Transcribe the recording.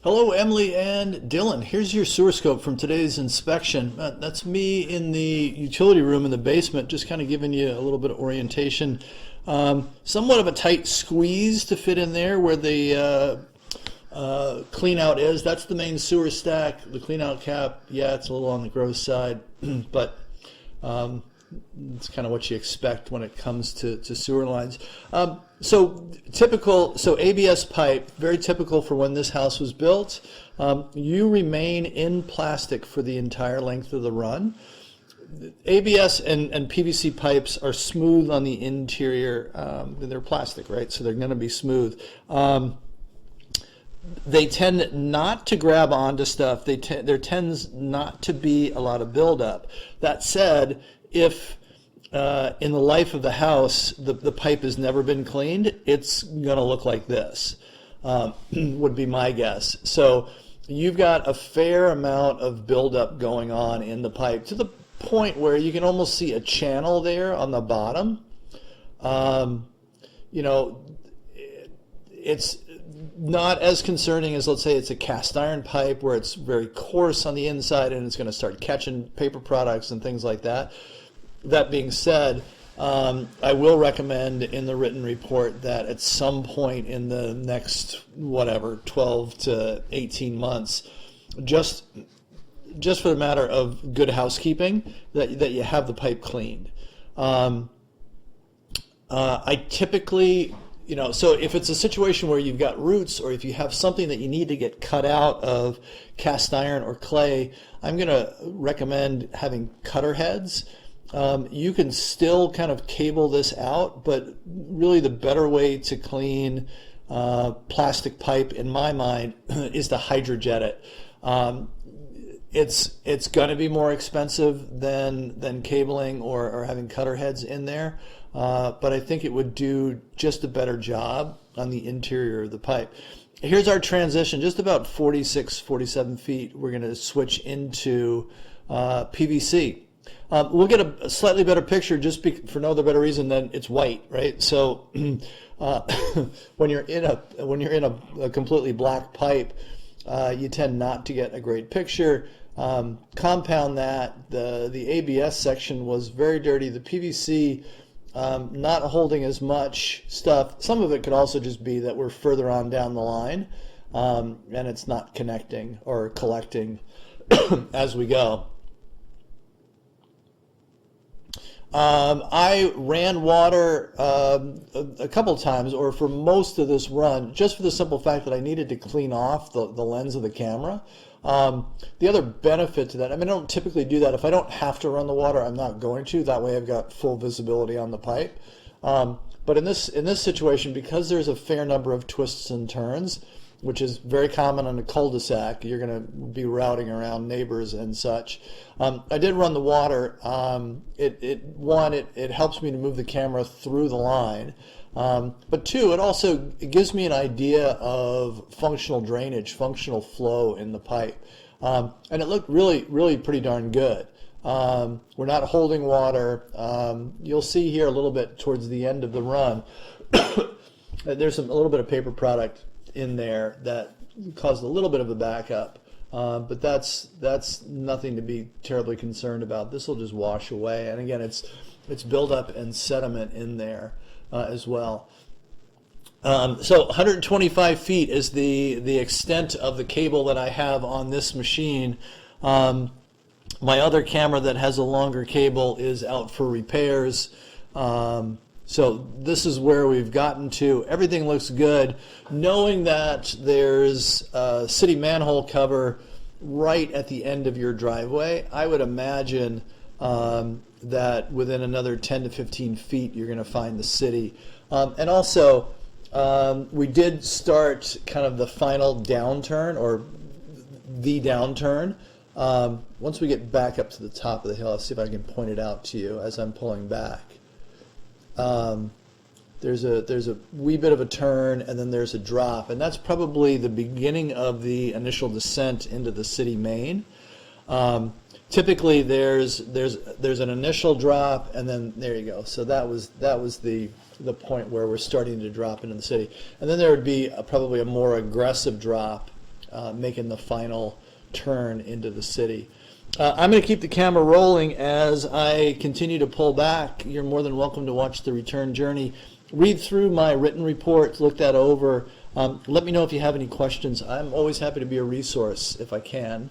Hello, Emily and Dylan. Here's your sewer scope from today's inspection. That's me in the utility room in the basement, just kind of giving you a little bit of orientation. Somewhat of a tight squeeze to fit in there where the clean out is. That's the main sewer stack. The clean out cap, yeah, it's a little on the gross side, but it's kind of what you expect when it comes to sewer lines. So ABS pipe, very typical for when this house was built. You remain in plastic for the entire length of the run. ABS and PVC pipes are smooth on the interior. They're plastic, right? So they're going to be smooth. They tend not to grab onto stuff. There tends not to be a lot of buildup. That said, if in the life of the house the pipe has never been cleaned, it's going to look like this, would be my guess. So you've got a fair amount of buildup going on in the pipe to the point where you can almost see a channel there on the bottom. You know, it's not as concerning as, let's say, it's a cast iron pipe where it's very coarse on the inside and it's going to start catching paper products and things like that. That being said, I will recommend in the written report that at some point in the next, 12 to 18 months, just for the matter of good housekeeping, that you have the pipe cleaned. I typically, so if it's a situation where you've got roots or if you have something that you need to get cut out of cast iron or clay, I'm going to recommend having cutter heads. You can still kind of cable this out, but really the better way to clean plastic pipe, in my mind, is to hydrojet it. It's going to be more expensive than cabling or having cutter heads in there, but I think it would do just a better job on the interior of the pipe. Here's our transition, just about 46, 47 feet. We're going to switch into PVC. We'll get a slightly better picture for no other better reason than it's white, right? So when you're in a completely black pipe, you tend not to get a great picture. Compound that, the ABS section was very dirty. The PVC not holding as much stuff. Some of it could also just be that we're further on down the line and it's not connecting or collecting as we go. I ran water a couple times, or for most of this run, just for the simple fact that I needed to clean off the lens of the camera. The other benefit to that, I don't typically do that. If I don't have to run the water, I'm not going to. That way I've got full visibility on the pipe. But in this situation, because there's a fair number of twists and turns, which is very common on a cul-de-sac, you're going to be routing around neighbors and such. I did run the water. It helps me to move the camera through the line. But two, it gives me an idea of functional drainage, functional flow in the pipe. And it looked really, really pretty darn good. We're not holding water. You'll see here a little bit towards the end of the run, there's a little bit of paper product in there that caused a little bit of a backup, but that's nothing to be terribly concerned about. This will just wash away, and again, it's buildup and sediment in there as well. So 125 feet is the extent of the cable that I have on this machine. My other camera that has a longer cable is out for repairs. So this is where we've gotten to. Everything looks good. Knowing that there's a city manhole cover right at the end of your driveway, I would imagine that within another 10 to 15 feet you're going to find the city. And also, we did start kind of the final downturn, or the downturn. Once we get back up to the top of the hill, I'll see if I can point it out to you as I'm pulling back. There's a wee bit of a turn, and then there's a drop, and that's probably the beginning of the initial descent into the city main. Typically, there's an initial drop, and then there you go. So that was the point where we're starting to drop into the city, and then there would be probably a more aggressive drop making the final turn into the city. I'm going to keep the camera rolling as I continue to pull back. You're more than welcome to watch the return journey. Read through my written report, look that over. Let me know if you have any questions. I'm always happy to be a resource if I can.